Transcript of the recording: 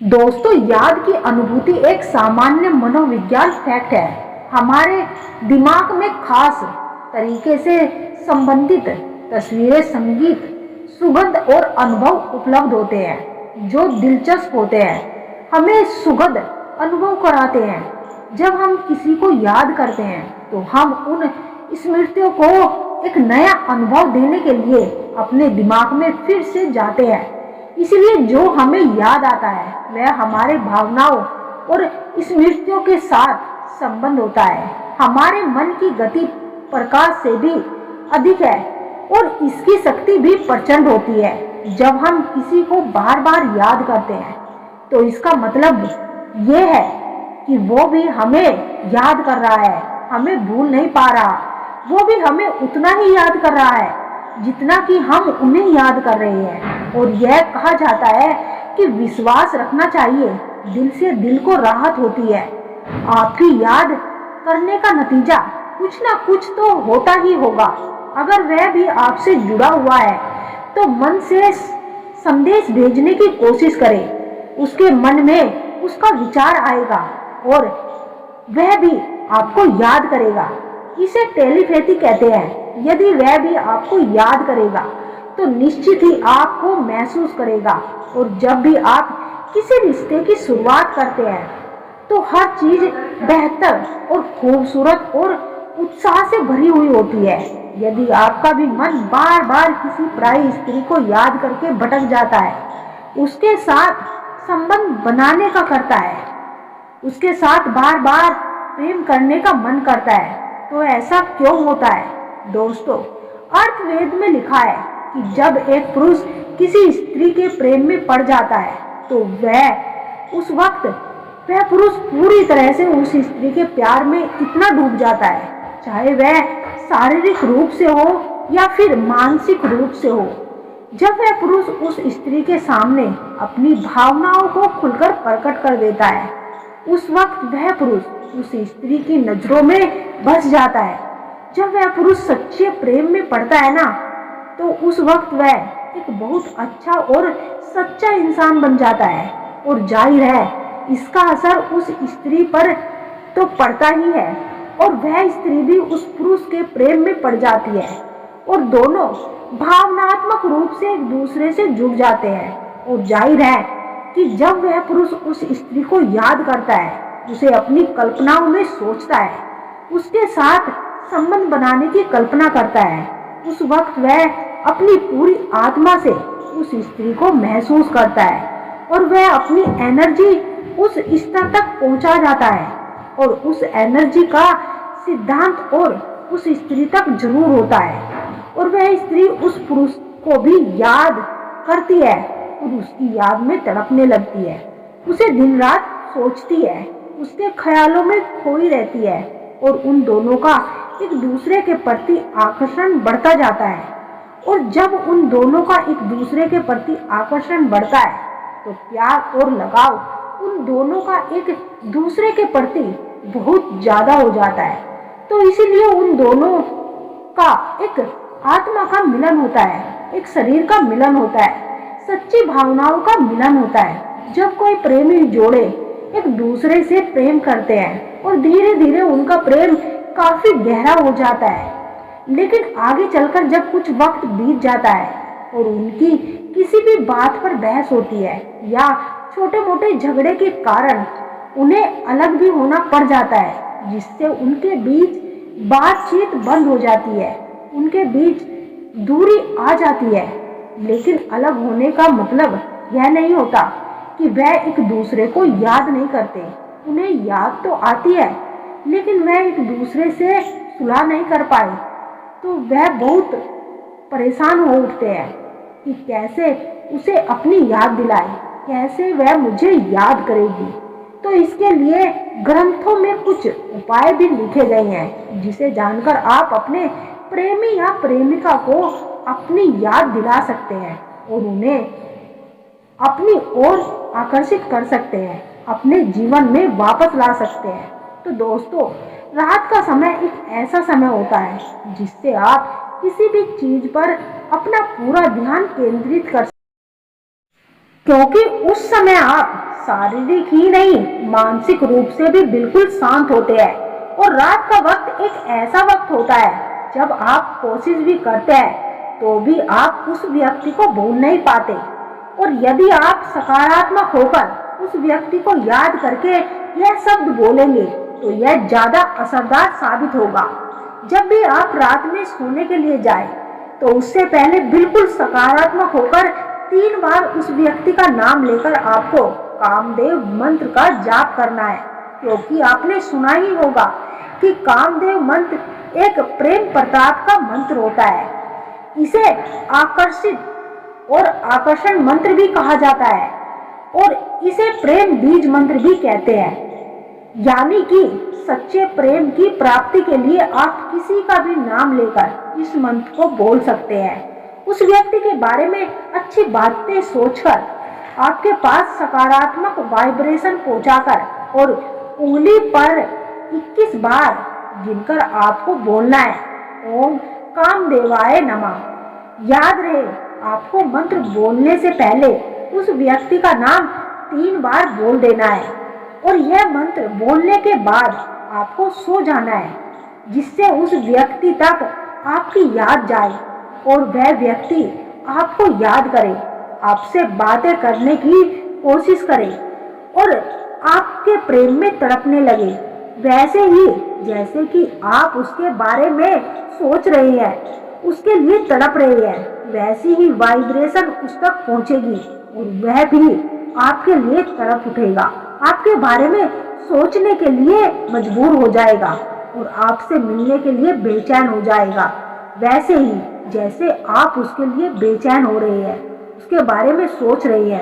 दोस्तों, याद की अनुभूति एक सामान्य मनोविज्ञान फैक्ट है। हमारे दिमाग में खास तरीके से संबंधित तस्वीरें, संगीत, सुगंध और अनुभव उपलब्ध होते हैं जो दिलचस्प होते हैं, हमें सुखद अनुभव कराते हैं। जब हम किसी को याद करते हैं तो हम उन स्मृतियों को एक नया अनुभव देने के लिए अपने दिमाग में फिर से जाते हैं। इसलिए जो हमें याद आता है वह हमारे भावनाओं और स्मृतियों के साथ संबंध होता है। हमारे मन की गति प्रकाश से भी अधिक है और इसकी शक्ति भी प्रचंड होती है। जब हम किसी को बार बार याद करते हैं तो इसका मतलब ये है कि वो भी हमें याद कर रहा है, हमें भूल नहीं पा रहा। वो भी हमें उतना ही याद कर रहा है जितना कि हम उन्हें याद कर रहे हैं। और यह कहा जाता है कि विश्वास रखना चाहिए, दिल से दिल को राहत होती है। आपकी याद करने का नतीजा कुछ ना कुछ तो होता ही होगा। अगर वह भी आपसे जुड़ा हुआ है तो मन से संदेश भेजने की कोशिश करें। उसके मन में उसका विचार आएगा और वह भी आपको याद करेगा। इसे टेलीपैथी कहते हैं। यदि वह भी आपको याद करेगा तो निश्चित ही आपको महसूस करेगा। और जब भी आप किसी रिश्ते की शुरुआत करते हैं तो हर चीज बेहतर और खूबसूरत और उत्साह से भरी हुई होती है। यदि आपका भी मन बार बार किसी पराई स्त्री को याद करके भटक जाता है, उसके साथ संबंध बनाने का करता है, उसके साथ बार बार प्रेम करने का मन करता है, तो ऐसा क्यों होता है? दोस्तों, अर्थवेद में लिखा है कि जब एक पुरुष किसी स्त्री के प्रेम में पड़ जाता है तो उस वक्त वह पुरुष पूरी तरह से उस स्त्री के प्यार में इतना डूब जाता है, चाहे वह शारीरिक रूप से हो या फिर मानसिक रूप से हो। जब वह पुरुष उस स्त्री के सामने अपनी भावनाओं को खुलकर प्रकट कर देता है, उस वक्त वह पुरुष उस स्त्री की नजरों में बस जाता है। जब वह पुरुष सच्चे प्रेम में पड़ता है ना, तो उस वक्त वह एक बहुत अच्छा और सच्चा इंसान बन जाता है। और जाहिर है इसका असर उस स्त्री पर तो पड़ता ही है और वह स्त्री भी उस पुरुष के प्रेम में पड़ जाती है और दोनों भावनात्मक रूप से एक दूसरे से जुड़ जाते हैं। और जाहिर है कि जब वह पुरुष उस स्त्री को याद करता है, उसे अपनी कल्पनाओं में सोचता है, उसके साथ संबंध बनाने की कल्पना करता है, उस वक्त वह अपनी पूरी आत्मा से उस स्त्री को महसूस करता है और वह अपनी एनर्जी उस स्तर तक पहुंचा जाता है। और उस एनर्जी का सिद्धांत और उस स्त्री तक जरूर होता है और वह स्त्री उस पुरुष को भी याद करती है और उसकी याद में तड़पने लगती है, उसे दिन रात सोचती है, उसके ख्यालों में खोई रहती है और उन दोनों का एक दूसरे के प्रति आकर्षण बढ़ता जाता है। और जब उन दोनों का एक दूसरे के प्रति आकर्षण बढ़ता है तो प्यार और लगाव उन दोनों का एक दूसरे के प्रति बहुत ज्यादा हो जाता है। तो इसीलिए उन दोनों का एक आत्मा का मिलन होता है, एक शरीर का मिलन होता है, सच्ची भावनाओं का मिलन होता है। जब कोई प्रेमी जोड़े एक दूसरे से प्रेम करते हैं और धीरे धीरे उनका प्रेम काफी गहरा हो जाता है, लेकिन आगे चलकर जब कुछ वक्त बीत जाता है और उनकी किसी भी बात पर बहस होती है या छोटे मोटे झगड़े के कारण उन्हें अलग भी होना पड़ जाता है, जिससे उनके बीच बातचीत बंद हो जाती है, उनके बीच दूरी आ जाती है। लेकिन अलग होने का मतलब यह नहीं होता कि वह एक दूसरे को याद नहीं करते। उन्हें याद तो आती है लेकिन वह एक दूसरे से सुलह नहीं कर पाए, तो वह बहुत परेशान हो उठते हैं कि कैसे उसे अपनी याद दिलाए, कैसे वह मुझे याद करेगी। तो इसके लिए ग्रंथों में कुछ उपाय भी लिखे गए हैं जिसे जानकर आप अपने प्रेमी या प्रेमिका को अपनी याद दिला सकते हैं और उन्हें अपनी ओर आकर्षित कर सकते हैं, अपने जीवन में वापस ला सकते हैं। तो दोस्तों, रात का समय एक ऐसा समय होता है जिससे आप किसी भी चीज पर अपना पूरा ध्यान केंद्रित कर सकते हैं, क्योंकि उस समय आप शारीरिक ही नहीं मानसिक रूप से भी बिल्कुल शांत होते हैं। और रात का वक्त एक ऐसा वक्त होता है जब आप कोशिश भी करते हैं तो भी आप उस व्यक्ति को भूल नहीं पाते। और यदि आप सकारात्मक होकर उस व्यक्ति को याद करके यह शब्द बोलेंगे तो यह ज्यादा असरदार साबित होगा। जब भी आप रात में सोने के लिए जाएं तो उससे पहले बिल्कुल सकारात्मक होकर 3 बार उस व्यक्ति का नाम लेकर आपको कामदेव मंत्र का जाप करना है, क्योंकि आपने सुना ही होगा कि कामदेव मंत्र एक प्रेम प्रताप का मंत्र होता है। इसे आकर्षित और आकर्षण मंत्र भी कहा जाता है और इसे प्रेम बीज मंत्र भी कहते हैं। यानी कि सच्चे प्रेम की प्राप्ति के लिए आप किसी का भी नाम लेकर इस मंत्र को बोल सकते हैं। उस व्यक्ति के बारे में अच्छी बातें सोचकर आपके पास सकारात्मक वाइब्रेशन पहुंचाकर और उंगली पर 21 बार गिनकर आपको बोलना है, ओम कामदेवाय नमः। याद रहे, आपको मंत्र बोलने से पहले उस व्यक्ति का नाम 3 बार बोल देना है और यह मंत्र बोलने के बाद आपको सो जाना है, जिससे उस व्यक्ति तक आपकी याद जाए और वह व्यक्ति आपको याद करे, आपसे बातें करने की कोशिश करे और आपके प्रेम में तड़पने लगे, वैसे ही जैसे कि आप उसके बारे में सोच रहे हैं, उसके लिए तड़प रहे हैं, वैसी ही वाइब्रेशन उस तक पहुंचेगी और वह भी आपके लिए तड़प उठेगा, आपके बारे में सोचने के लिए मजबूर हो जाएगा और आपसे मिलने के लिए बेचैन हो जाएगा, वैसे ही जैसे आप उसके लिए बेचैन हो रहे हैं, उसके बारे में सोच रहे हैं।